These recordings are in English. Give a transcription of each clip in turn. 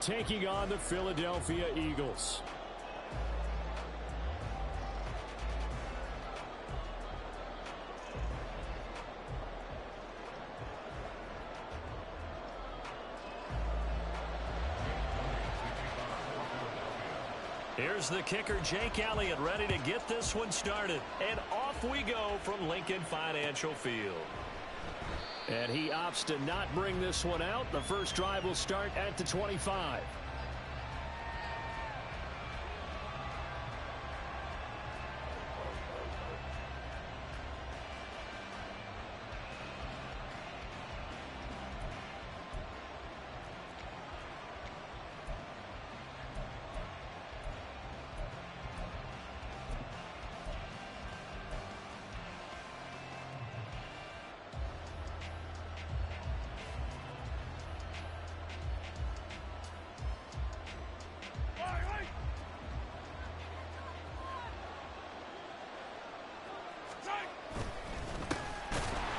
taking on the Philadelphia Eagles. Here's the kicker, Jake Elliott, ready to get this one started. And off we go from Lincoln Financial Field. And he opts to not bring this one out. The first drive will start at the 25.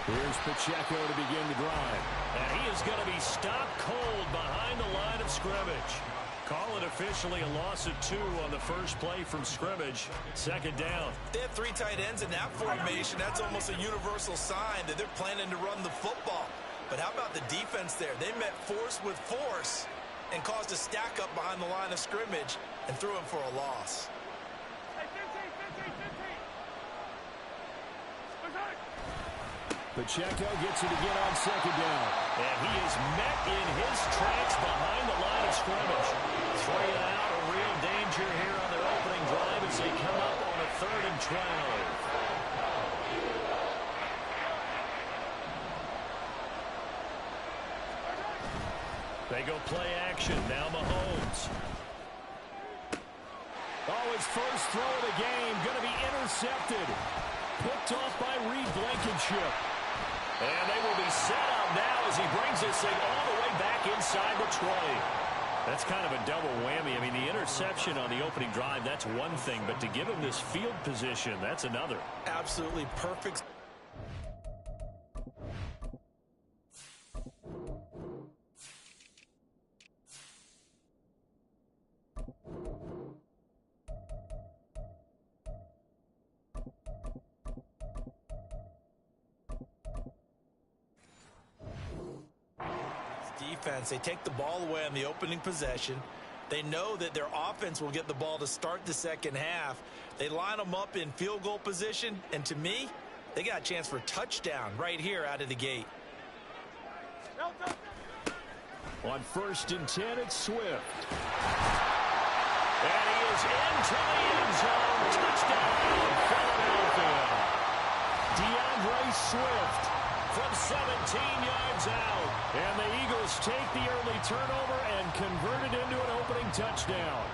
Here's Pacheco to begin the drive. And he is going to be stopped cold behind the line of scrimmage. Call it officially a loss of 2 on the first play from scrimmage. Second down. They have 3 tight ends in that formation. That's almost a universal sign that they're planning to run the football. But how about the defense there? They met force with force and caused a stack up behind the line of scrimmage and threw him for a loss. Pacheco gets it again on second down. And he is met in his tracks behind the line of scrimmage. 3 out, a real danger here on their opening drive as they come up on a 3rd and 12. They go play action. Now Mahomes. Oh, his first throw of the game going to be intercepted. Picked off by Reed Blankenship. And they will be set up now as he brings this thing all the way back inside the 20. That's kind of a double whammy. I mean, the interception on the opening drive, that's one thing. But to give him this field position, that's another. Absolutely perfect. Defense, they take the ball away on the opening possession. They know that their offense will get the ball to start the second half. They line them up in field goal position, and to me, they got a chance for a touchdown right here out of the gate. On 1st and 10, it's Swift. And he is into the end zone. Touchdown, Philadelphia. DeAndre Swift from 17 yards out. And the Eagles take the early turnover and convert it into an opening touchdown.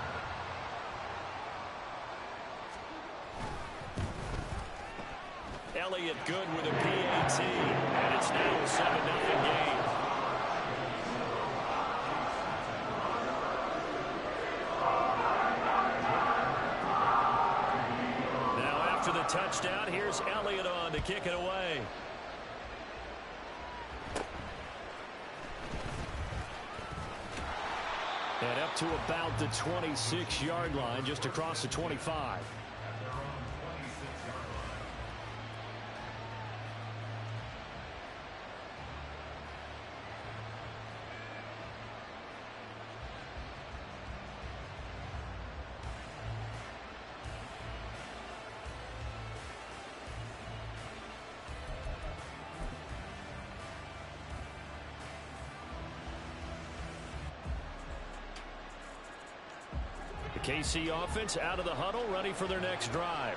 Elliott good with a PAT. And it's now a 7-0 game. Now after the touchdown, here's Elliott on to kick it away. And up to about the 26-yard line, just across the 25. KC offense out of the huddle, ready for their next drive.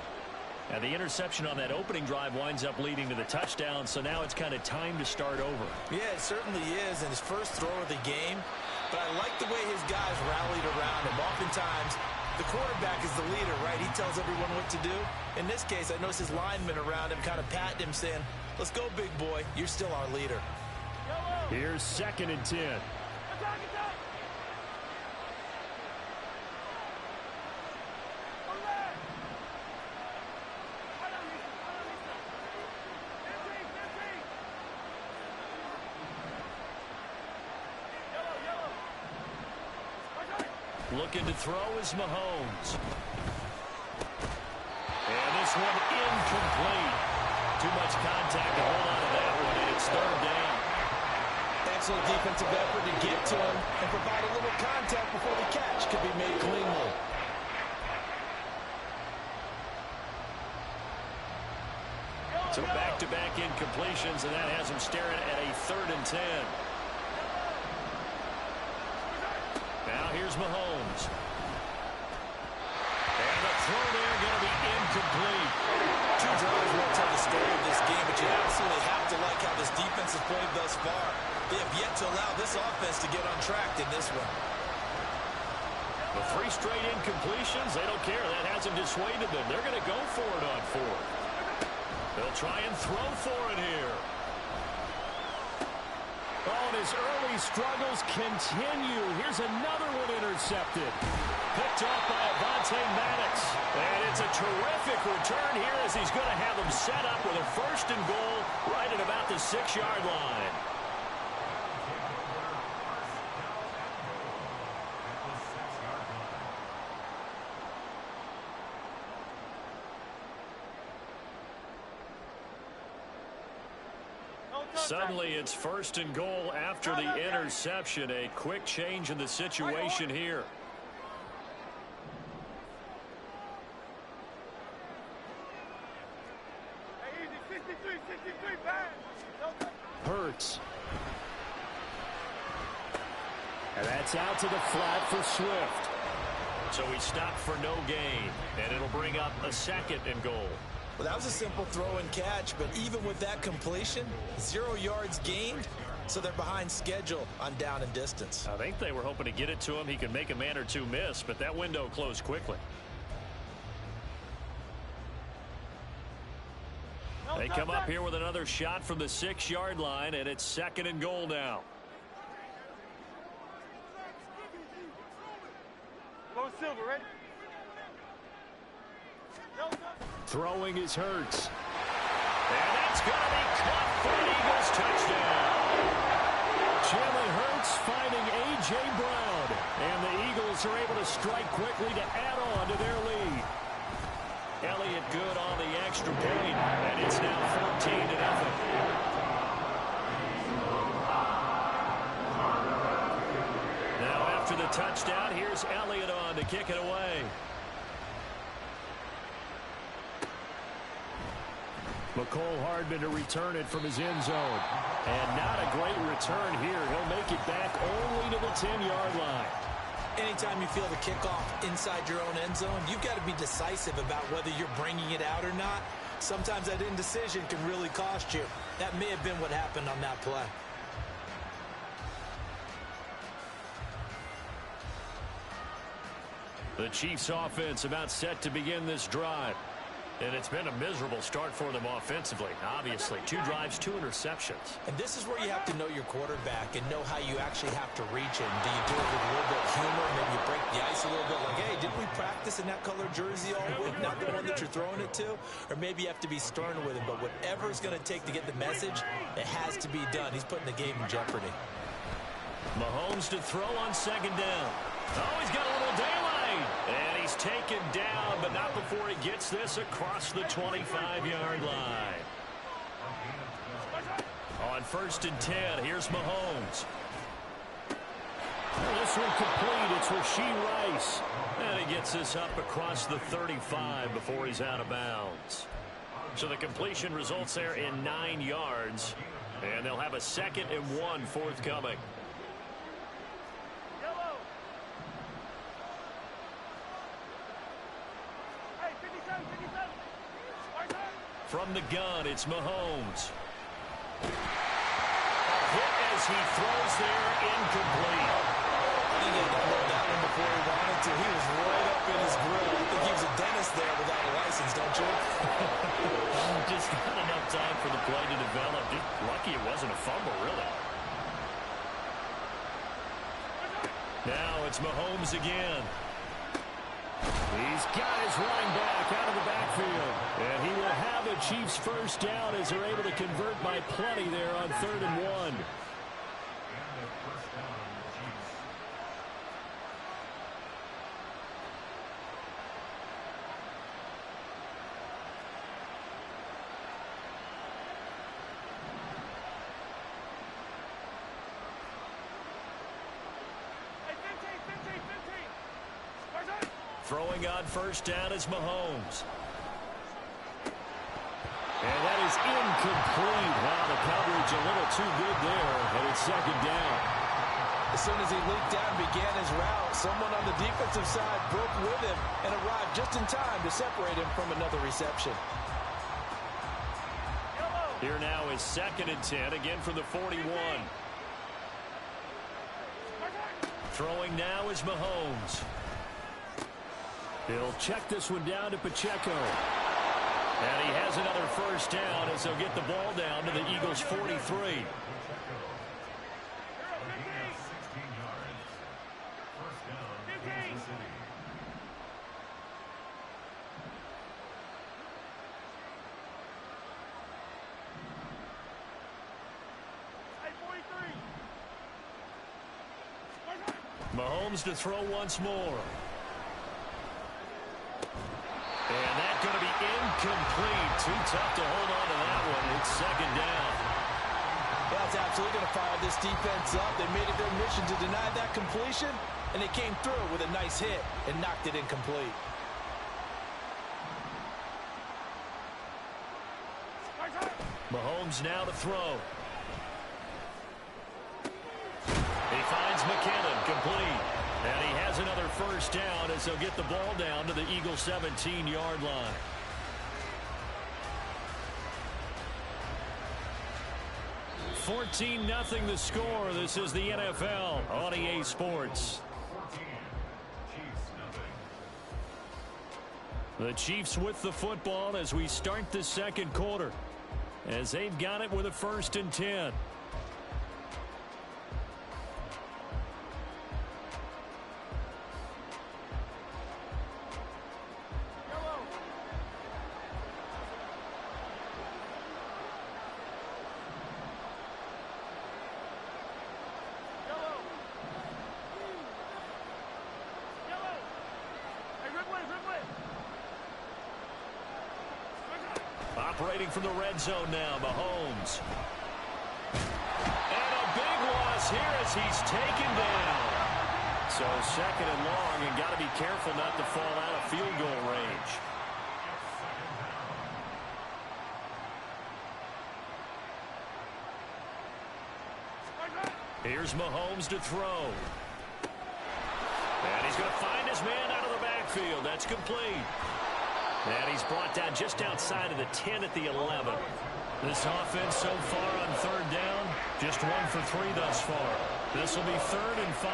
And the interception on that opening drive winds up leading to the touchdown, so now it's kind of time to start over. Yeah, it certainly is, and his first throw of the game. But I like the way his guys rallied around him. Oftentimes, the quarterback is the leader, right? He tells everyone what to do. In this case, I noticed his linemen around him kind of patting him, saying, "Let's go, big boy. You're still our leader." Here's 2nd and 10. Looking to throw is Mahomes. And this one incomplete. Too much contact to hold on to that one, and it's third down. Excellent defensive effort to get to him and provide a little contact before the catch could be made cleanly. So back-to-back incompletions, and that has him staring at a 3rd and 10. Now here's Mahomes. And the throw there going to be incomplete. 2 drives won't tell the story of this game, but you absolutely have to like how this defense has played thus far. They have yet to allow this offense to get untracked in this one. The 3 straight incompletions, they don't care. That hasn't dissuaded them. They're going to go for it on 4th. They'll try and throw for it here. Oh, and his early struggles continue. Here's another one intercepted. Picked off by Madden. And it's a terrific return here as he's going to have them set up with a 1st and goal right at about the 6-yard line. Suddenly it's 1st and goal after the interception. A quick change in the situation here. Hurts. And that's out to the flat for Swift. So he stopped for no gain, and it'll bring up a 2nd and goal. Well, that was a simple throw and catch, but even with that completion, 0 yards gained, so they're behind schedule on down and distance. I think they were hoping to get it to him. He could make a man or 2 miss, but that window closed quickly. They come up here with another shot from the 6-yard line, and it's 2nd and goal now. Silver, ready? Throwing is Hurts. And that's going to be caught for an Eagles touchdown. Jalen Hurts finding A.J. Brown. And the Eagles are able to strike quickly to add on to their lead. Elliott good on the extra point. And it's now 14-0. Now after the touchdown, here's Elliott on to kick it away. McCole Hardman to return it from his end zone. And not a great return here. He'll make it back only to the 10-yard line. Anytime you feel the kickoff inside your own end zone, you've got to be decisive about whether you're bringing it out or not. Sometimes that indecision can really cost you. That may have been what happened on that play. The Chiefs offense about set to begin this drive. And it's been a miserable start for them offensively. Obviously, 2 drives, 2 interceptions. And this is where you have to know your quarterback and know how you actually have to reach him. Do you do it with a little bit of humor? Maybe you break the ice a little bit like, hey, didn't we practice in that color jersey all week? Not the one that you're throwing it to? Or maybe you have to be stern with him. But whatever it's going to take to get the message, it has to be done. He's putting the game in jeopardy. Mahomes to throw on 2nd down. Oh, he's got a little daylight. And he's taken down, but not before he gets this across the 25-yard line. On 1st and 10, here's Mahomes. This one complete. It's Rashee Rice. And he gets this up across the 35 before he's out of bounds. So the completion results there in 9 yards. And they'll have a 2nd and 1 forthcoming. From the gun, it's Mahomes. A hit as he throws there, incomplete. He had to blow that one before he wanted to. He was right up in his grill. I think he was a dentist there without a license, don't you? Just not enough time for the play to develop. Lucky it wasn't a fumble, really. Now it's Mahomes again. He's got his running back out of the backfield. And he will have a Chiefs 1st down as they're able to convert by plenty there on 3rd and 1. Throwing on first down is Mahomes. And that is incomplete. Wow, the coverage a little too good there, and it's second down. As soon as he leaped out and began his route, someone on the defensive side broke with him and arrived just in time to separate him from another reception. Here now is 2nd and 10, again from the 41. Throwing now is Mahomes. He'll check this one down to Pacheco. And he has another first down as he'll get the ball down to the Eagles' 43. Mahomes to throw once more. And that's going to be incomplete. Too tough to hold on to that one. It's second down. That's absolutely going to fire this defense up. They made it their mission to deny that completion, and they came through with a nice hit and knocked it incomplete. Mahomes now to throw. He finds McKinnon, complete. And he has another first down as he'll get the ball down to the Eagles' 17-yard line. (14-0) the score. This is the NFL on EA Sports. The Chiefs with the football as we start the second quarter, as they've got it with a 1st and 10. Operating from the red zone now, Mahomes. And a big loss here as he's taken down. So 2nd and long, and got to be careful not to fall out of field goal range. Here's Mahomes to throw. And he's going to find his man out of the backfield. That's complete. And he's brought down just outside of the 10 at the 11. This offense so far on 3rd down, just 1 for 3 thus far. This will be 3rd and 5.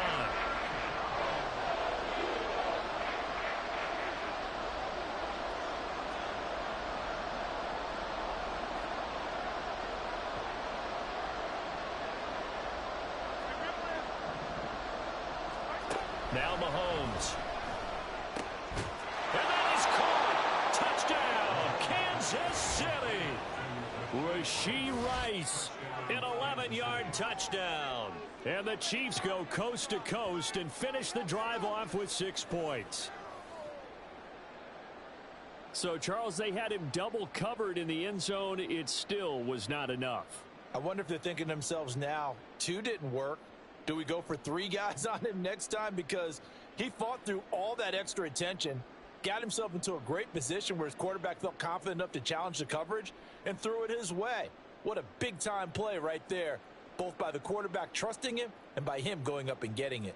Now Mahomes. And that is caught. Touchdown, Kansas City. Rashee Rice, an 11-yard touchdown. And the Chiefs go coast to coast and finish the drive off with 6 points. So, Charles, they had him double covered in the end zone. It still was not enough. I wonder if they're thinking to themselves now, 2 didn't work. Do we go for 3 guys on him next time? Because he fought through all that extra attention, got himself into a great position where his quarterback felt confident enough to challenge the coverage and threw it his way. What a big-time play right there, both by the quarterback trusting him and by him going up and getting it.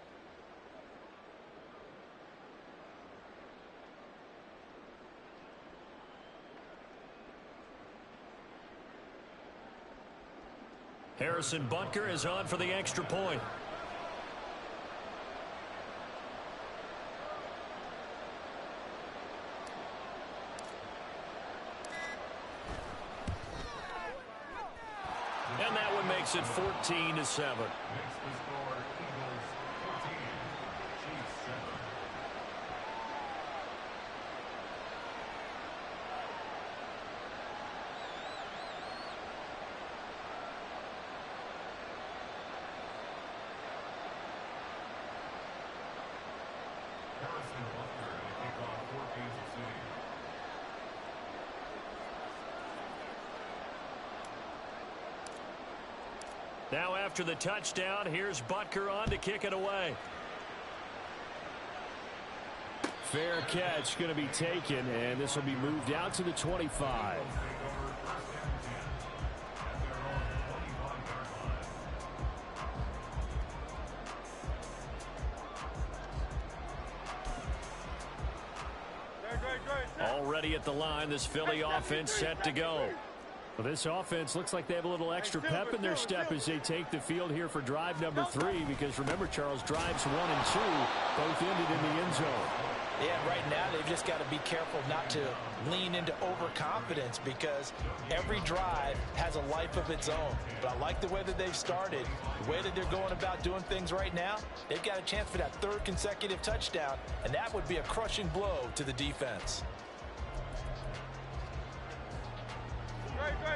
Harrison Butker is on for the extra point. And that one makes it 14-7. Now after the touchdown, here's Butker on to kick it away. Fair catch going to be taken, and this will be moved out to the 25. Already at the line, this Philly offense set to go. Well, this offense looks like they have a little extra pep in their step as they take the field here for drive number 3, because remember, Charles, drives 1 and 2 both ended in the end zone. Yeah, right now they've just got to be careful not to lean into overconfidence, because every drive has a life of its own. But I like the way that they've started, the way that they're going about doing things right now. They've got a chance for that 3rd consecutive touchdown, and that would be a crushing blow to the defense.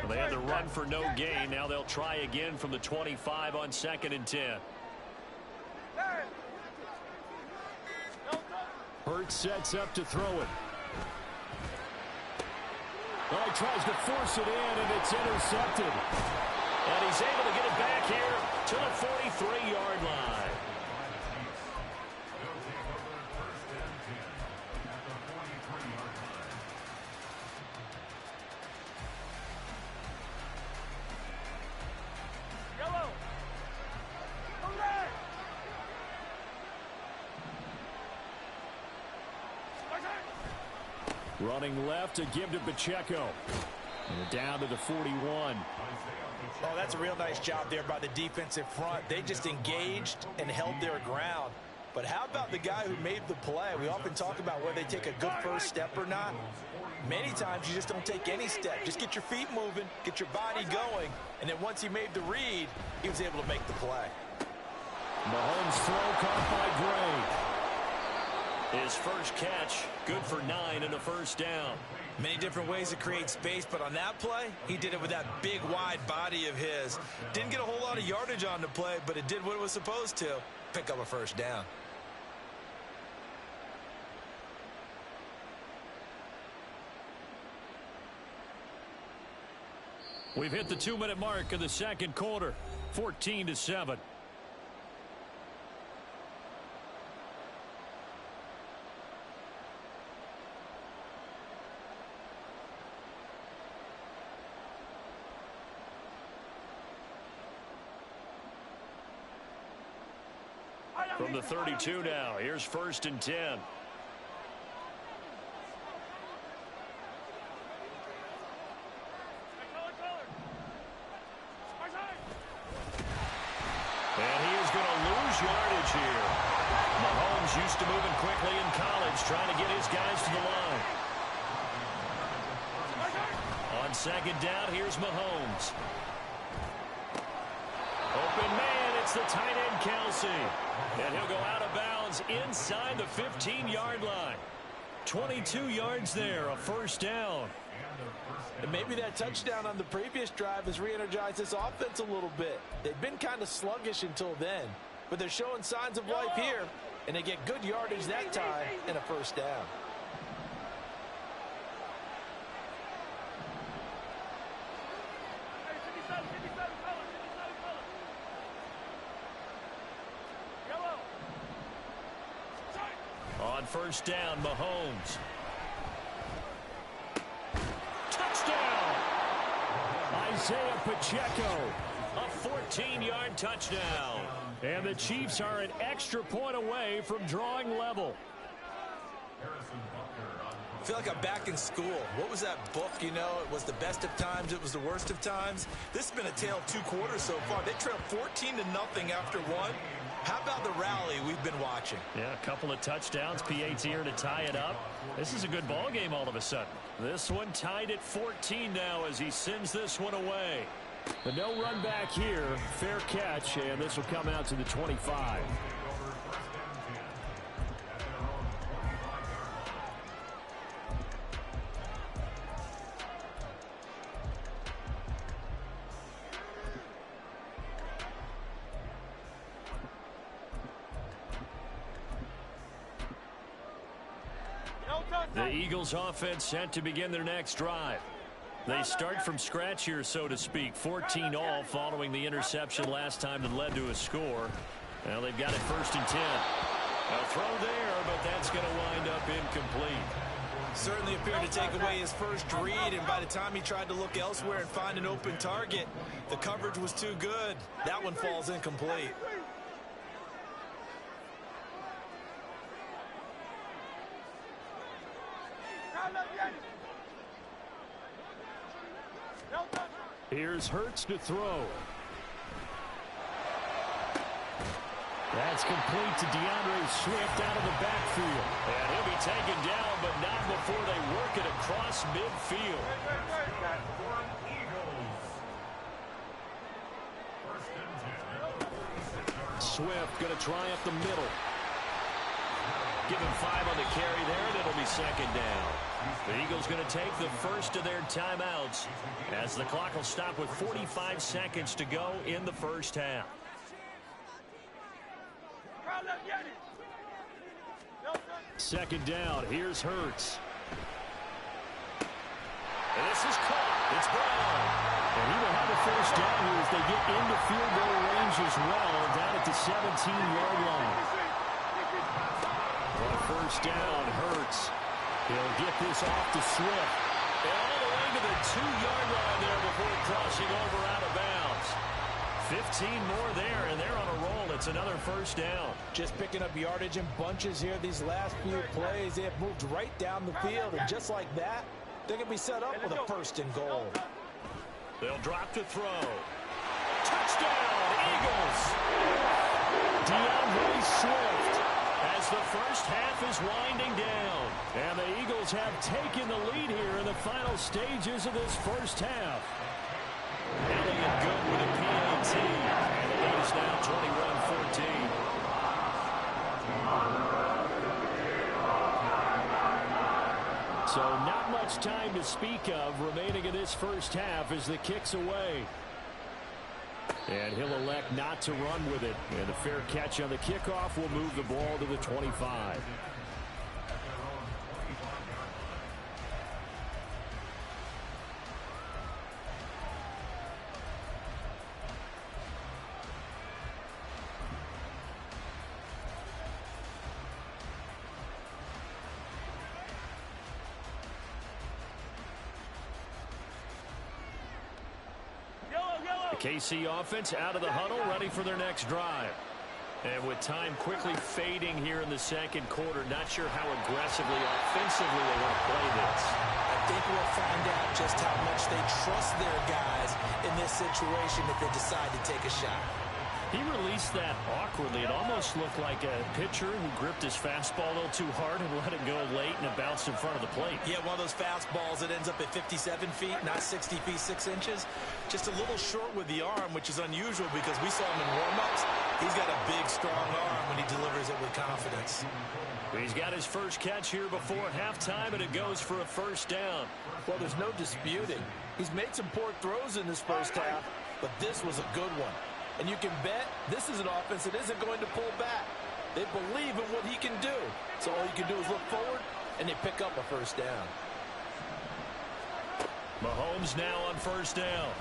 Well, they had to run for no gain. Now they'll try again from the 25 on 2nd and 10. Hurts sets up to throw it. Well, he tries to force it in, and it's intercepted. And he's able to get it back here to the 43-yard line. Running left to give to Pacheco. And down to the 41. Oh, that's a real nice job there by the defensive front. They just engaged and held their ground. But how about the guy who made the play? We often talk about whether they take a good first step or not. Many times you just don't take any step. Just get your feet moving, get your body going, and then once he made the read, he was able to make the play. Mahomes' throw caught by Gray. His first catch, good for 9 and a first down. Many different ways to create space, but on that play, he did it with that big, wide body of his. Didn't get a whole lot of yardage on the play, but it did what it was supposed to, pick up a first down. We've hit the 2-minute mark of the second quarter, 14-7. From the 32 now, here's 1st and 10. And he is going to lose yardage here. Mahomes used to moving quickly in college, trying to get his guys to the line. On 2nd down, here's Mahomes. Open man, it's the tight end, Kelsey. And he'll go out of bounds inside the 15-yard line. 22 yards there, a first down. And maybe that touchdown on the previous drive has re-energized this offense a little bit. They've been kind of sluggish until then, but they're showing signs of life here, and they get good yardage that time and a first down. On 1st down, Mahomes. Touchdown! Isaiah Pacheco, a 14-yard touchdown. And the Chiefs are an extra point away from drawing level. I feel like I'm back in school. What was that book, you know? It was the best of times, it was the worst of times. This has been a tale of 2 quarters so far. They trailed 14-0 after 1. How about the rally we've been watching? Yeah, a couple of touchdowns. PAT here to tie it up. This is a good ball game all of a sudden. This one tied at 14 now as he sends this one away. But no run back here. Fair catch, and this will come out to the 25. The Eagles offense set to begin their next drive. They start from scratch here, so to speak. 14 all following the interception last time that led to a score. Well, they've got it 1st and 10. A throw there, but that's going to wind up incomplete. Certainly appeared to take away his first read, and by the time he tried to look elsewhere and find an open target, the coverage was too good. That one falls incomplete. Here's Hurts to throw. That's complete to DeAndre Swift out of the backfield. And he'll be taken down, but not before they work it across midfield. Swift going to try up the middle. Give him 5 on the carry there, and it'll be second down. The Eagles going to take the first of their timeouts as the clock will stop with 45 seconds to go in the first half. Second down, here's Hurts. And this is caught. It's Brown. And he will have a first down here as they get into field goal range as well, down at the 17-yard line. On first down, Hurts. He'll get this off to Swift. And all the way to the 2-yard line there before crossing over out of bounds. 15 more there, and they're on a roll. It's another first down. Just picking up yardage in bunches here these last few plays. They have moved right down the field, and just like that, they're going to be set up with a first and goal. They'll drop to throw. Touchdown, Eagles! DeAndre Swift as the first half is winding down. And the Eagles have taken the lead here in the final stages of this first half. Elliott good with a PAT. And the lead is now 21-14. So not much time to speak of remaining in this first half as the kick's away. And he'll elect not to run with it. And a fair catch on the kickoff will move the ball to the 25. KC offense out of the huddle, ready for their next drive. And with time quickly fading here in the second quarter, not sure how aggressively, offensively they want to play this. I think we'll find out just how much they trust their guys in this situation if they decide to take a shot. He released that awkwardly. It almost looked like a pitcher who gripped his fastball a little too hard and let it go late, and it bounced in front of the plate. Yeah, one of those fastballs that ends up at 57 feet, not 60 feet, 6 inches. Just a little short with the arm, which is unusual because we saw him in warm-ups. He's got a big, strong arm when he delivers it with confidence. He's got his first catch here before halftime, and it goes for a first down. Well, there's no disputing. He's made some poor throws in this first half, but this was a good one. And you can bet this is an offense that isn't going to pull back. They believe in what he can do. So all you can do is look forward, and they pick up a first down. Mahomes now on first down.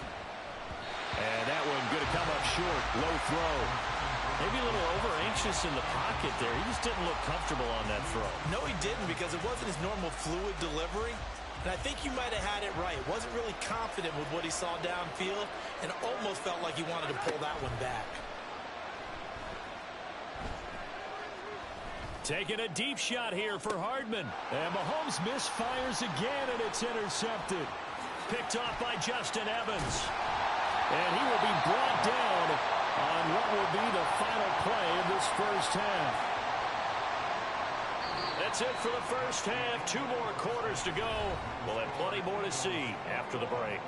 And that one going to come up short. Low throw. Maybe a little over-anxious in the pocket there. He just didn't look comfortable on that throw. No, he didn't, because it wasn't his normal fluid delivery. And I think you might have had it right. Wasn't really confident with what he saw downfield and almost felt like he wanted to pull that one back. Taking a deep shot here for Hardman. And Mahomes misfires again, and it's intercepted. Picked off by Justin Evans. And he will be brought down on what will be the final play of this first half. That's it for the first half. 2 more quarters to go. We'll have plenty more to see after the break.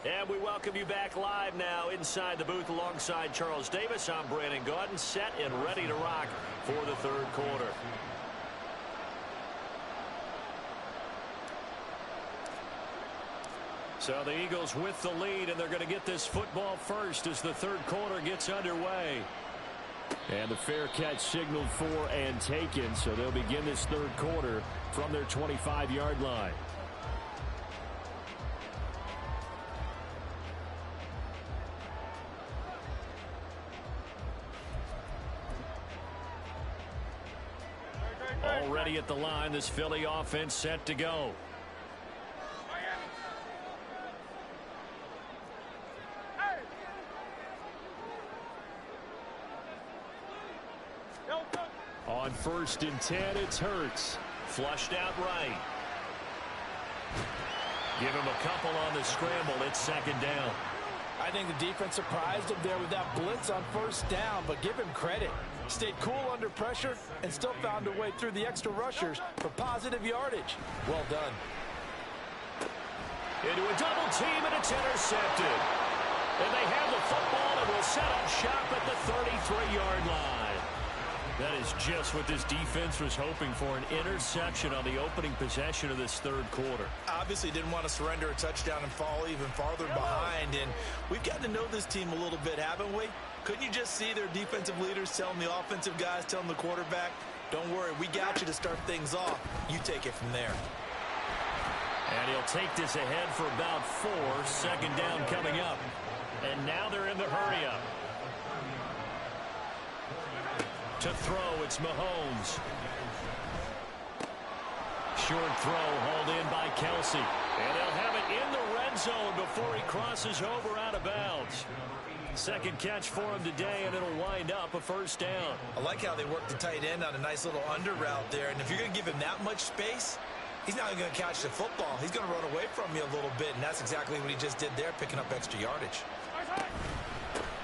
And we welcome you back live now inside the booth alongside Charles Davis. I'm Brandon Gaudin, set and ready to rock for the third quarter. So the Eagles with the lead, and they're going to get this football first as the third quarter gets underway. And the fair catch signaled for and taken, so they'll begin this third quarter from their 25-yard line. ready at the line. This Philly offense set to go. On 1st and 10, it's Hurts. Flushed out right. Give him a couple on the scramble. It's 2nd down. I think the defense surprised him there with that blitz on 1st down, but give him credit. Stayed cool under pressure and still found a way through the extra rushers for positive yardage. Well done. Into a double team, and it's intercepted. And they have the football and will set up shop at the 33-yard line. That is just what this defense was hoping for, an interception on the opening possession of this 3rd quarter. Obviously didn't want to surrender a touchdown and fall even farther behind, and we've gotten to know this team a little bit, haven't we? Couldn't you just see their defensive leaders telling the offensive guys, telling the quarterback, don't worry, we got you to start things off. You take it from there. And he'll take this ahead for about 4. 2nd down coming up. And now they're in the hurry-up. To throw, it's Mahomes. Short throw hauled in by Kelsey. And they'll have it in the red zone before he crosses over out of bounds. 2nd catch for him today, and it'll wind up a 1st down. I like how they work the tight end on a nice little under route there. And if you're going to give him that much space, he's not even going to catch the football. He's going to run away from you a little bit, and that's exactly what he just did there, picking up extra yardage.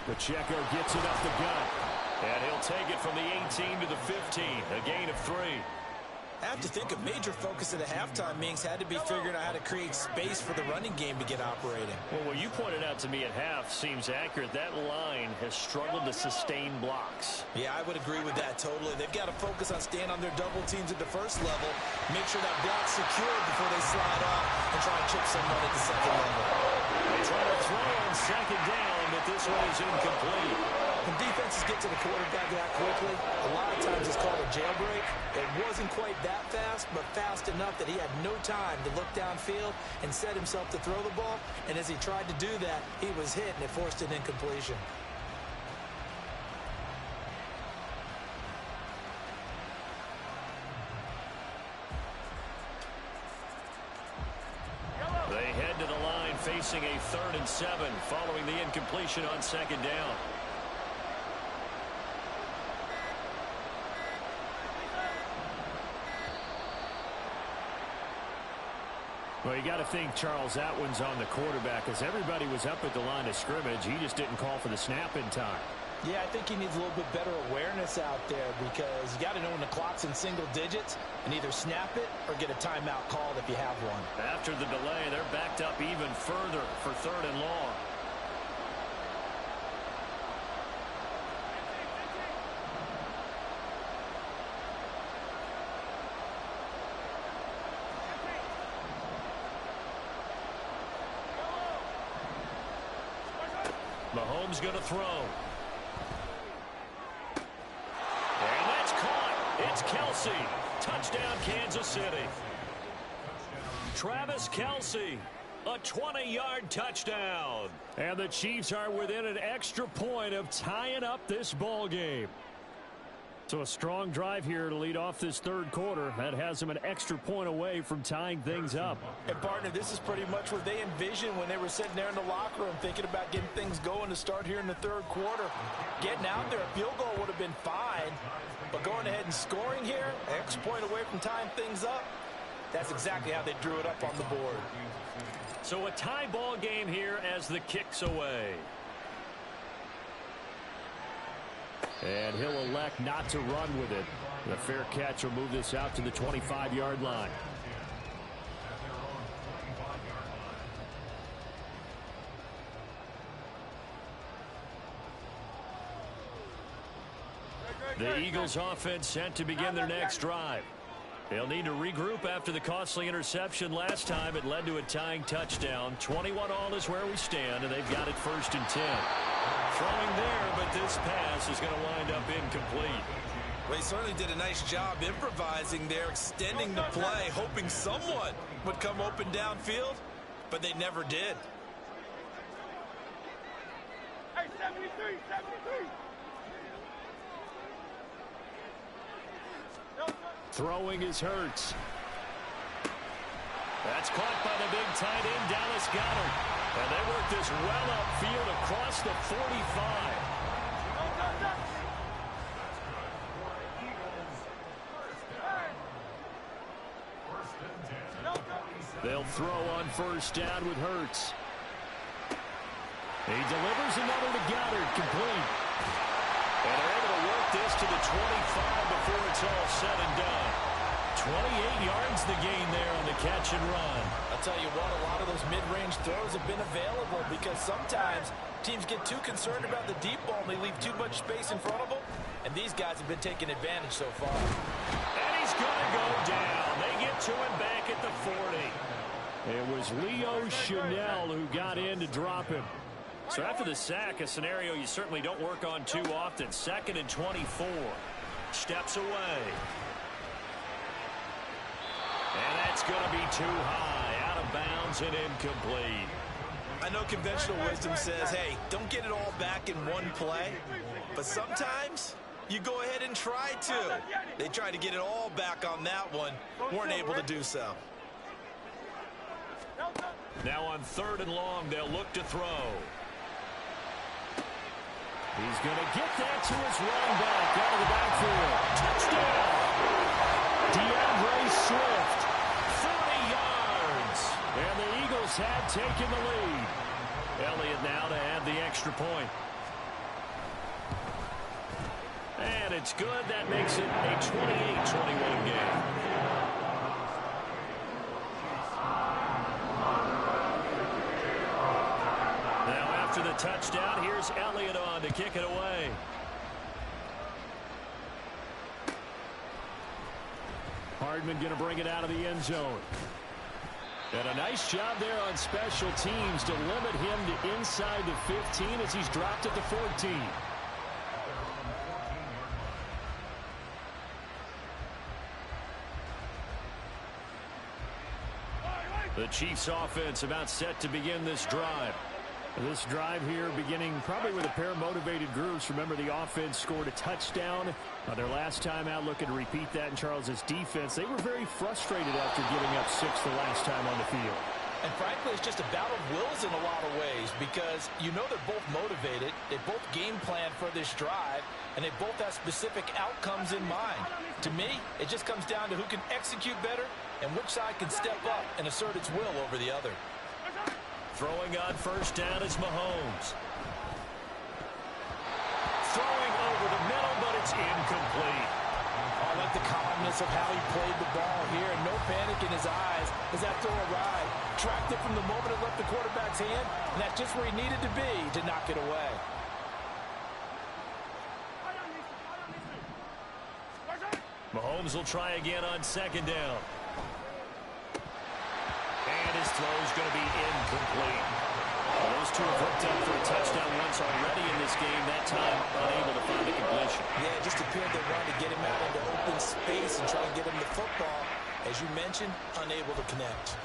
Pacheco gets it up the gut. And he'll take it from the 18 to the 15, a gain of 3. I have to think a major focus of the halftime meetings had to be figuring out how to create space for the running game to get operating. Well, what you pointed out to me at half seems accurate. That line has struggled to sustain blocks. Yeah, I would agree with that totally. They've got to focus on staying on their double teams at the 1st level, make sure that block's secured before they slide off and try and chip someone at the 2nd level. They try to throw on 2nd down, but this one is incomplete. When defenses get to the quarterback that quickly, a lot of times it's called a jailbreak. It wasn't quite that fast, but fast enough that he had no time to look downfield and set himself to throw the ball. And as he tried to do that, he was hit, and it forced an incompletion. They head to the line facing a 3rd and 7 following the incompletion on 2nd down. Well, you got to think, Charles, that one's on the quarterback, as everybody was up at the line of scrimmage. He just didn't call for the snap in time. Yeah, I think he needs a little bit better awareness out there, because you got to know when the clock's in single digits and either snap it or get a timeout called if you have one. After the delay, they're backed up even further for 3rd and long. Mahomes going to throw. And that's caught. It's Kelsey. Touchdown, Kansas City. Travis Kelsey, a 20-yard touchdown. And the Chiefs are within an extra point of tying up this ball game. So a strong drive here to lead off this 3rd quarter. That has them an extra point away from tying things up. And, partner, this is pretty much what they envisioned when they were sitting there in the locker room thinking about getting things going to start here in the 3rd quarter. Getting out there, a field goal would have been fine. But going ahead and scoring here, an extra point away from tying things up, that's exactly how they drew it up on the board. So a tie ball game here as the kick's away. And he'll elect not to run with it. The fair catch will move this out to the 25-yard line. The Eagles offense set to begin their next drive. They'll need to regroup after the costly interception last time. It led to a tying touchdown. 21-all is where we stand, and they've got it 1st and 10. Throwing there, but this pass is going to wind up incomplete. Well, he certainly did a nice job improvising there, extending the play, hoping someone would come open downfield, but they never did. Hey, 73, 73. Throwing is Hurts. That's caught by the big tight end, Dallas Goedert. And they work this well upfield across the 45. They'll throw on first down with Hurts. He delivers another to Goedert, complete. And they're able to work this to the 25 before it's all said and done. 28 yards the gain there on the catch and run. I'll tell you what, a lot of those mid-range throws have been available because sometimes teams get too concerned about the deep ball and they leave too much space in front of them. And these guys have been taking advantage so far. And he's going to go down. They get to him back at the 40. It was Leo Chanel who got in to drop him. So after the sack, a scenario you certainly don't work on too often. 2nd and 24. Steps away. And that's going to be too high. Out of bounds and incomplete. I know conventional wisdom says, hey, don't get it all back in one play. But sometimes you go ahead and try to. They tried to get it all back on that one. Weren't able to do so. Now on 3rd and long, they'll look to throw. He's going to get that to his running back out of the backfield. Touchdown! DeAndre Swift, 40 yards. And the Eagles have taken the lead. Elliott now to add the extra point. And it's good. That makes it a 28-21 game. After the touchdown, here's Elliott on to kick it away. Hardman going to bring it out of the end zone. And a nice job there on special teams to limit him to inside the 15 as he's dropped at the 14. The Chiefs offense about set to begin this drive. This drive here beginning probably with a pair of motivated groups. Remember, the offense scored a touchdown their last time out, looking to repeat that in Charles's defense. They were very frustrated after giving up 6 the last time on the field. And frankly, it's just a battle of wills in a lot of ways because you know they're both motivated. They both game plan for this drive, and they both have specific outcomes in mind. To me, it just comes down to who can execute better and which side can step up and assert its will over the other. Throwing on first down is Mahomes. Throwing over the middle, but it's incomplete. I like the calmness of how he played the ball here, and no panic in his eyes as that throw arrived. Tracked it from the moment it left the quarterback's hand, and that's just where he needed to be to knock it away. Mahomes will try again on 2nd down. And his throw is going to be incomplete. Well, those two have hooked up for a touchdown once already in this game. That time, unable to find a completion. Yeah, it just appeared they wanted to get him out into open space and try and get him the football. As you mentioned, unable to connect.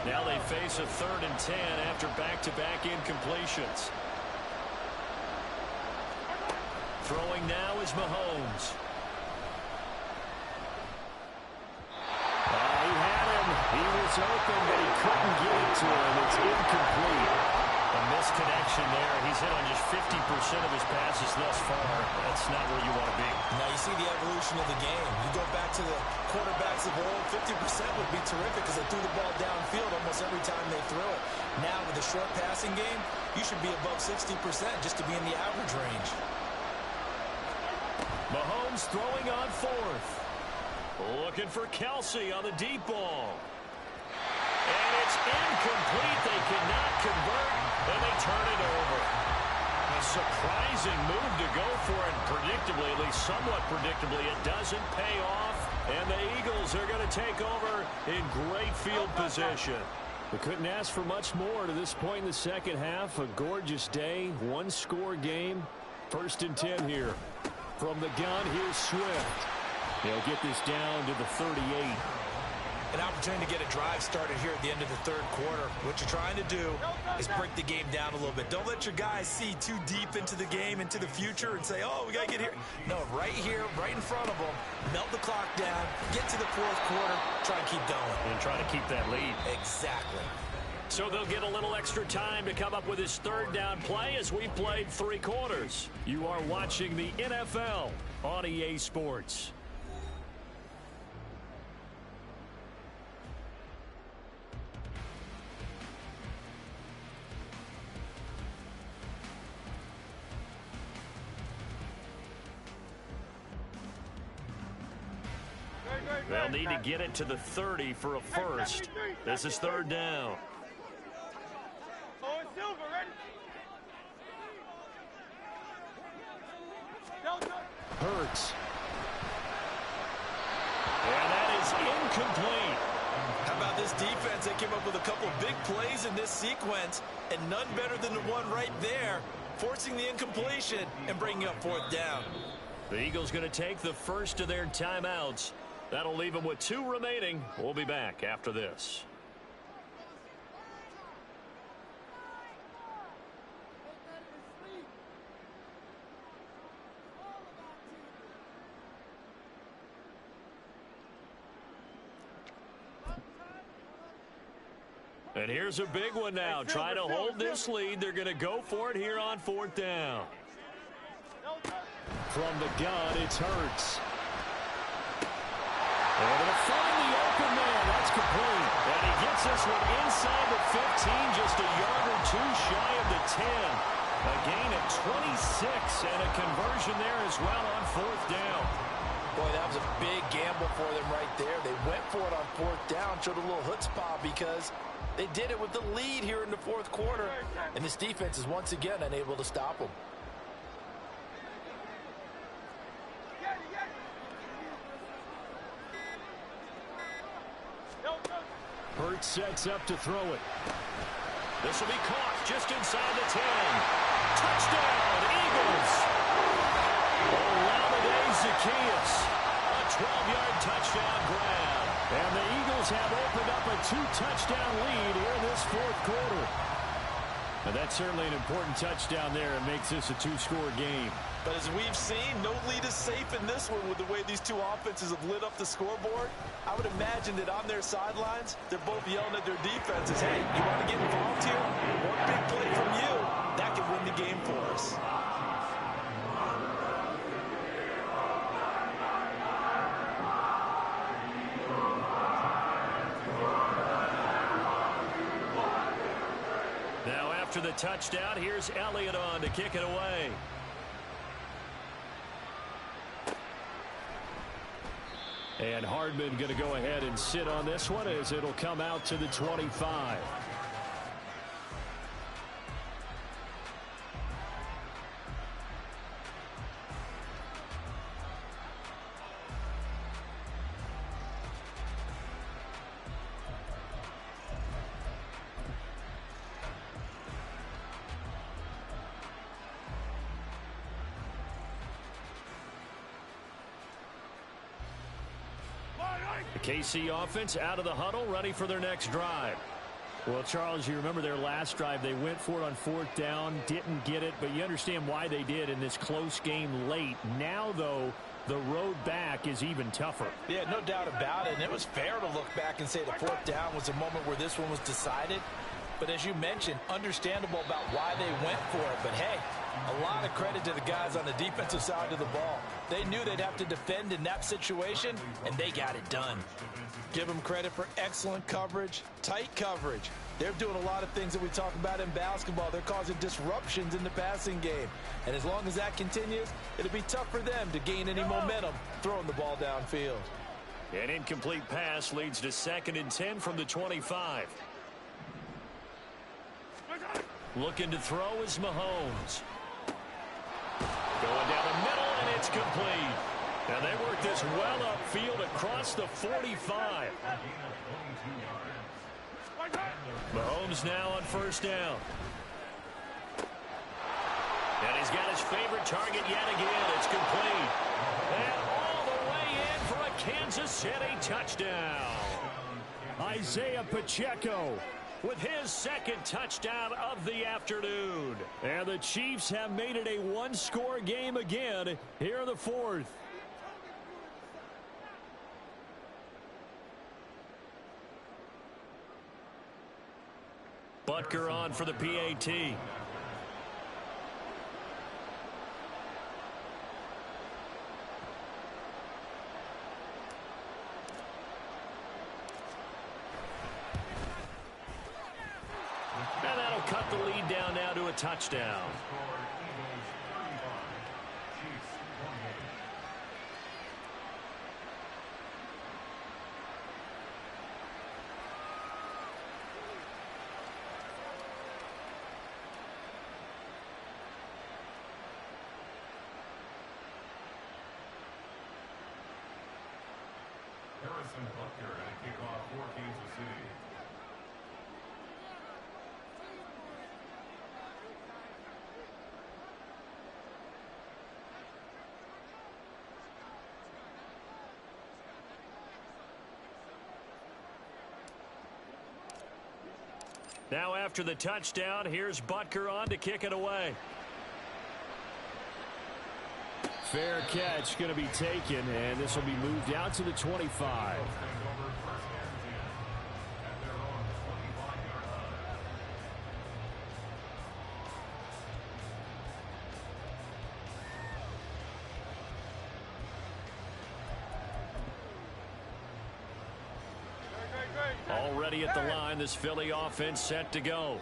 Now they face a 3rd and 10 after back-to-back incompletions. Throwing now is Mahomes. He had him. He was open, but he couldn't get it to him. It's incomplete. A misconnection there. He's hit on just 50% of his passes thus far. That's not where you want to be. Now you see the evolution of the game. You go back to the quarterbacks of old, 50% would be terrific because they threw the ball downfield almost every time they threw it. Now with the short passing game, you should be above 60% just to be in the average range. Mahomes throwing on 4th. Looking for Kelsey on the deep ball. And it's incomplete. They cannot convert, and they turn it over. A surprising move to go for it. Predictably, at least somewhat predictably, it doesn't pay off. And the Eagles are going to take over in great field position. We couldn't ask for much more to this point in the second half. A gorgeous day, one-score game. 1st and 10 here. From the gun, here's Swift. He'll get this down to the 38. An opportunity to get a drive started here at the end of the third quarter. What you're trying to do is break the game down a little bit. Don't let your guys see too deep into the game, into the future, and say, oh, we got to get here. No, right here, right in front of them, melt the clock down, get to the fourth quarter, try and keep going. And try to keep that lead. Exactly. So they'll get a little extra time to come up with his third down play as we played 3 quarters. You are watching the NFL on EA Sports. They'll need to get it to the 30 for a first. This is third down. Hurts. And that is incomplete. How about this defense? They came up with a couple big plays in this sequence, and none better than the one right there, forcing the incompletion and bringing up fourth down. The Eagles going to take the first of their timeouts. That'll leave them with 2 remaining. We'll be back after this. And here's a big one now. Trying to hold this lead. They're going to go for it here on fourth down. From the gun, it's Hurts. They're going to find the open man. That's complete. And he gets this one inside the 15, just a yard or 2 shy of the 10. A gain of 26 and a conversion there as well on fourth down. Boy, that was a big gamble for them right there. They went for it on fourth down, showed a little chutzpah because they did it with the lead here in the fourth quarter. And this defense is once again unable to stop them. Hurts sets up to throw it. This will be caught just inside the 10. Touchdown, Eagles! Olamide Zaccheaus, a 12-yard touchdown grab. And the Eagles have opened up a 2-touchdown lead here in this fourth quarter. And that's certainly an important touchdown there. It makes this a 2-score game. But as we've seen, no lead is safe in this one with the way these two offenses have lit up the scoreboard. I would imagine that on their sidelines, they're both yelling at their defenses, hey, you want to get involved here? One big play from you, that could win the game for us. Now after the touchdown, here's Elliott on to kick it away. And Hardman going to go ahead and sit on this one as it'll come out to the 25. KC offense out of the huddle, ready for their next drive. Well, Charles, you remember their last drive. They went for it on fourth down, didn't get it, but you understand why they did in this close game late. Now, though, the road back is even tougher. Yeah, no doubt about it. And it was fair to look back and say the fourth down was the moment where this one was decided. But as you mentioned, understandable about why they went for it. But, hey, a lot of credit to the guys on the defensive side of the ball. They knew they'd have to defend in that situation, and they got it done. Give them credit for excellent coverage, tight coverage. They're doing a lot of things that we talk about in basketball. They're causing disruptions in the passing game. And as long as that continues, it'll be tough for them to gain any momentum throwing the ball downfield. An incomplete pass leads to 2nd and 10 from the 25. Looking to throw is Mahomes. Going down the middle, and it's complete. And they work this well upfield across the 45. Mahomes now on first down. And he's got his favorite target yet again. It's complete. And all the way in for Kansas City touchdown. Isaiah Pacheco with his second touchdown of the afternoon. And the Chiefs have made it a one-score game again here in the fourth. Butker on for the PAT. And that'll cut the lead down now to a touchdown. Butker and a kickoff for Kansas City. Now after the touchdown, here's Butker on to kick it away. Fair catch going to be taken, and this will be moved out to the 25. Already at the line, this Philly offense set to go.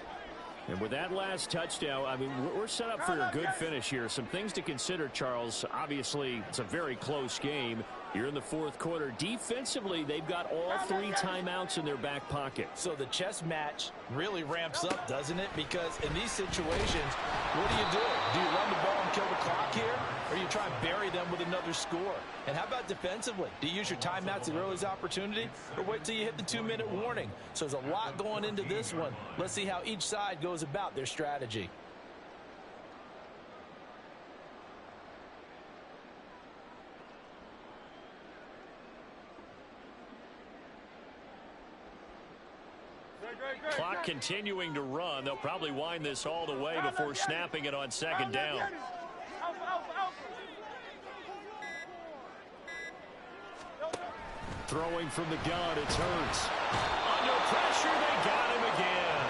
And with that last touchdown, I mean, we're set up for a good finish here. Some things to consider, Charles. Obviously, it's a very close game. You're in the fourth quarter. Defensively, they've got all 3 timeouts in their back pocket. So the chess match really ramps up, doesn't it? Because in these situations, what do you do? Do you run the ball and kill the clock here? Or you try and bury them with another score? And how about defensively? Do you use your timeouts at earliest opportunity? Or wait till you hit the 2-minute warning? So there's a lot going into this one. Let's see how each side goes about their strategy. Clock continuing to run. They'll probably wind this all the way before snapping it on second down. Throwing from the gun, it's Hurts. Under pressure, they got him again.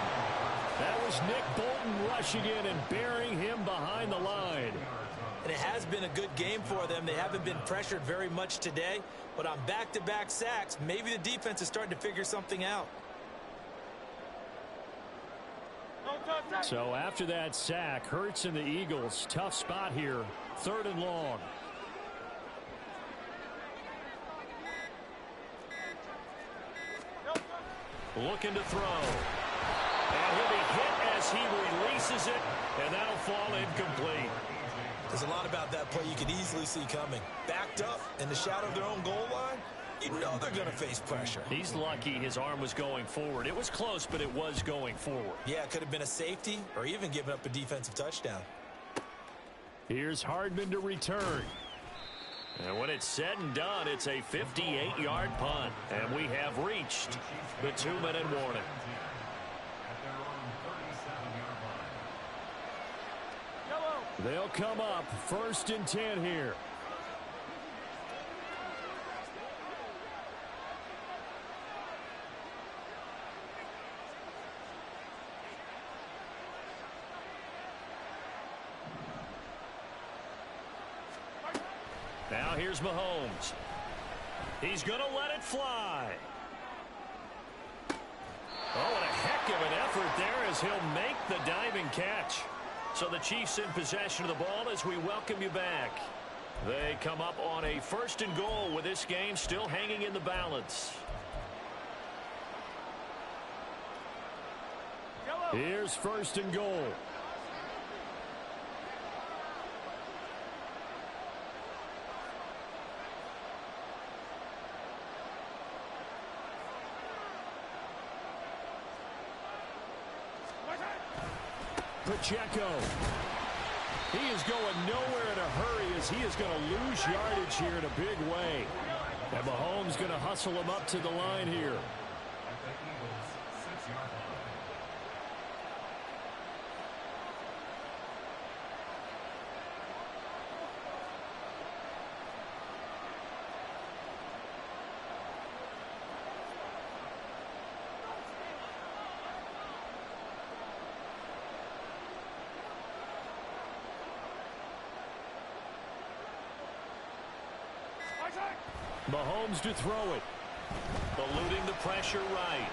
That was Nick Bolton rushing in and burying him behind the line. And it has been a good game for them. They haven't been pressured very much today, but on back-to-back sacks, maybe the defense is starting to figure something out. So after that sack, Hurts and the Eagles, tough spot here, 3rd and long. Looking to throw. And he'll be hit as he releases it, and that'll fall incomplete. There's a lot about that play you could easily see coming. Backed up in the shadow of their own goal line, you know they're going to face pressure. He's lucky his arm was going forward. It was close, but it was going forward. Yeah, it could have been a safety or even given up a defensive touchdown. Here's Hardman to return. And when it's said and done, it's a 58-yard punt. And we have reached the 2-minute warning. They'll come up 1st and 10 here. Now here's Mahomes. He's going to let it fly. Oh, what a heck of an effort there as he'll make the diving catch. So the Chiefs in possession of the ball as we welcome you back. They come up on a 1st and goal with this game still hanging in the balance. Here's 1st and goal. Pacheco. He is going nowhere in a hurry as he is going to lose yardage here in a big way. And Mahomes going to hustle him up to the line here. At the Eagles' 6-yard line. Mahomes to throw it. Eluding the pressure right.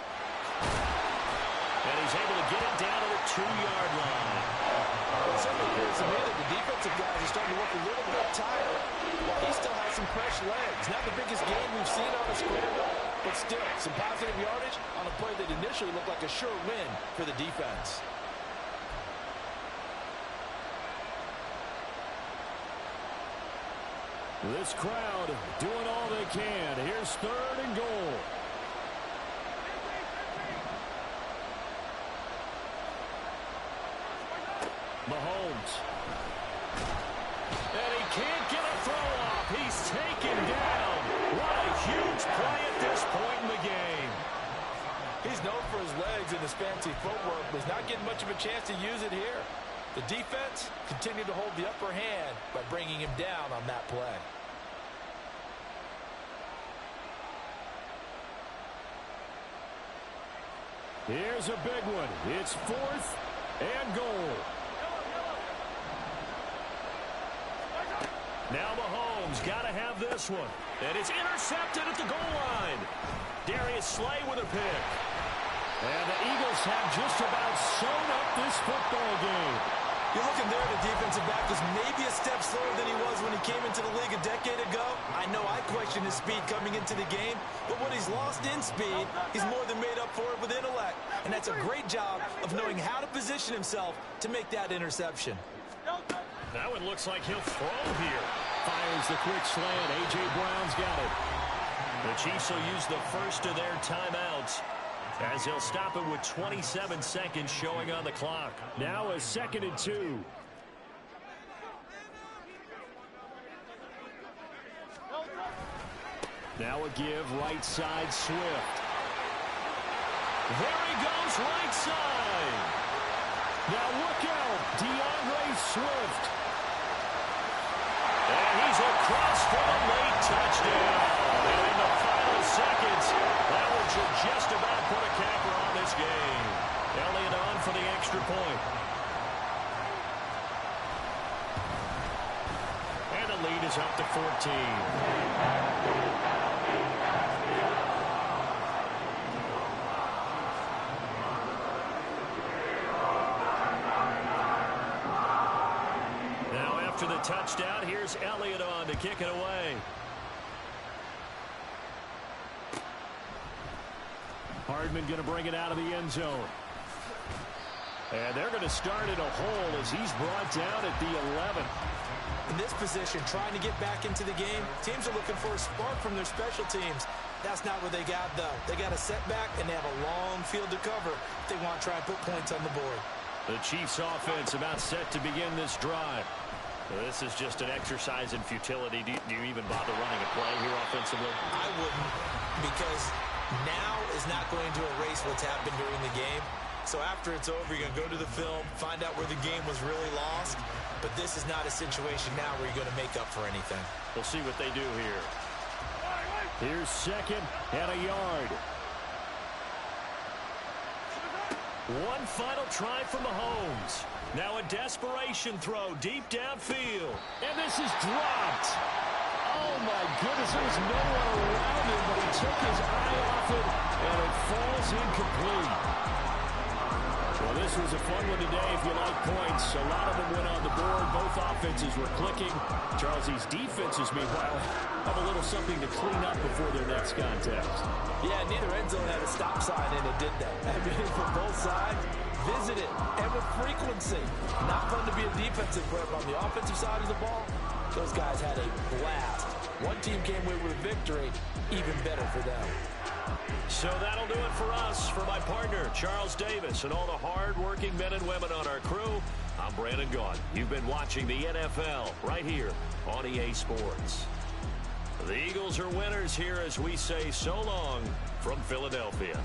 And he's able to get it down to the 2-yard line. It certainly appears to me that the defensive guys are starting to look a little bit tired while he still has some fresh legs. Not the biggest gain we've seen on his career, but still some positive yardage on a play that initially looked like a sure win for the defense. This crowd doing all they can. Here's 3rd and goal. Mahomes. And he can't get a throw off. He's taken down. What a huge play at this point in the game. He's known for his legs and his fancy footwork, but he's not getting much of a chance to use it here. The defense continued to hold the upper hand by bringing him down on that play. Here's a big one. It's 4th and goal. Now Mahomes got to have this one. And it's intercepted at the goal line. Darius Slay with a pick. And the Eagles have just about sewn up this football game. You're looking there, the defensive back is maybe a step slower than he was when he came into the league a decade ago. I know I questioned his speed coming into the game, but when he's lost in speed, he's more than made up for it with intellect. And that's a great job of knowing how to position himself to make that interception. That one looks like he'll throw here. Fires the quick slant. A.J. Brown's got it. The Chiefs will use the first of their timeouts, as he'll stop it with 27 seconds showing on the clock. Now a 2nd and 2. Now a give right side Swift. There he goes right side. Now look out, DeAndre Swift. And he's across for a late touchdown. And in the final seconds, that one should just about put a capper on this game. Elliott on for the extra point. And the lead is up to 14. After the touchdown, here's Elliott on to kick it away. Hardman going to bring it out of the end zone. And they're going to start in a hole as he's brought down at the 11. In this position, trying to get back into the game, teams are looking for a spark from their special teams. That's not what they got, though. They got a setback, and they have a long field to cover if they want to try and put points on the board. The Chiefs offense about set to begin this drive. This is just an exercise in futility. Do you even bother running a play here offensively? I wouldn't, because now is not going to erase what's happened during the game. So after it's over, you're going to go to the film, find out where the game was really lost. But this is not a situation now where you're going to make up for anything. We'll see what they do here. Here's 2nd and a yard. One final try from Mahomes. Now a desperation throw deep downfield. And this is dropped. Oh, my goodness. There was no one around him, but he took his eye off it, and it falls incomplete. Well, this was a fun one today if you like points. A lot of them went on the board. Both offenses were clicking. Charles, these defenses, meanwhile, have a little something to clean up before their next contest. Yeah, neither end zone had a stop sign in it, did they? I mean, for both sides, visit it, and with frequency. Not fun to be a defensive rep on the offensive side of the ball. Those guys had a blast. One team came away with a victory, even better for them. So that'll do it for us. For my partner, Charles Davis, and all the hard-working men and women on our crew, I'm Brandon Gaudin. You've been watching the NFL right here on EA Sports. The Eagles are winners here as we say so long from Philadelphia.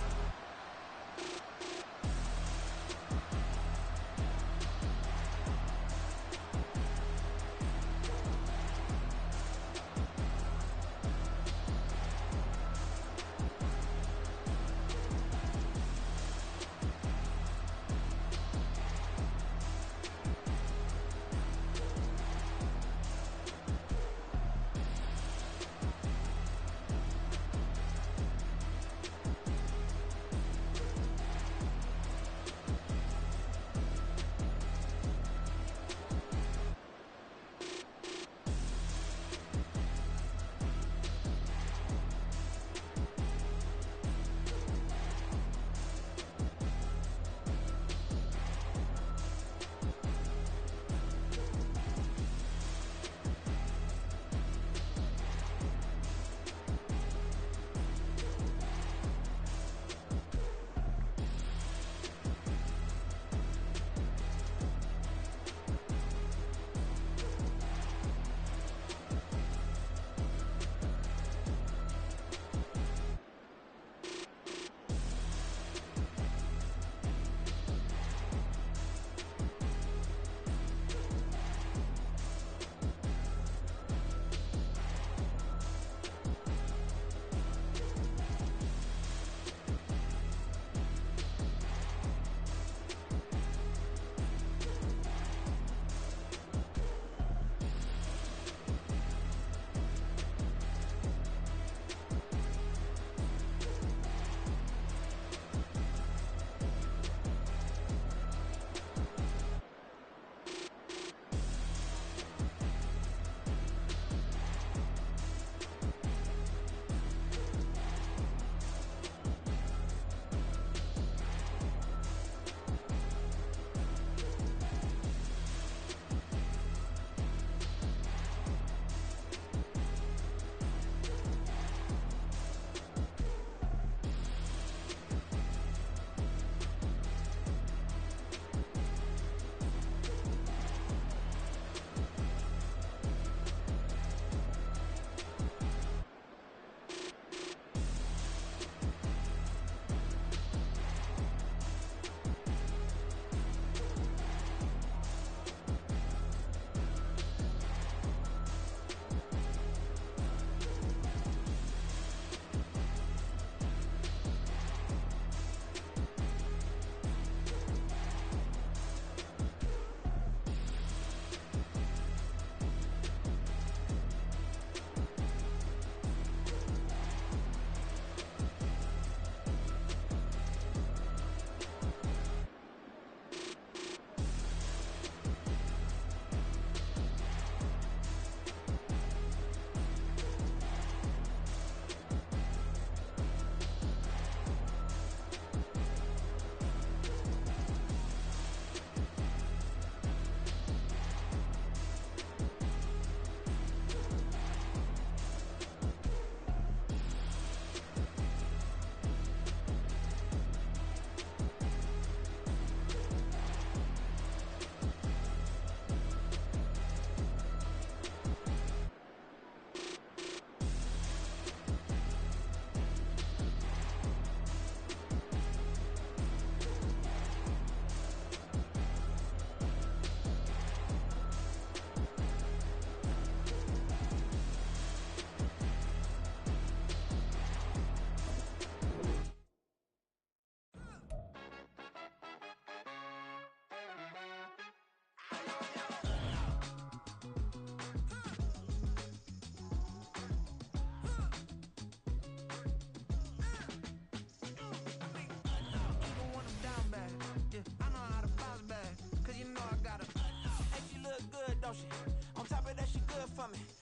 On top of that, she good for me.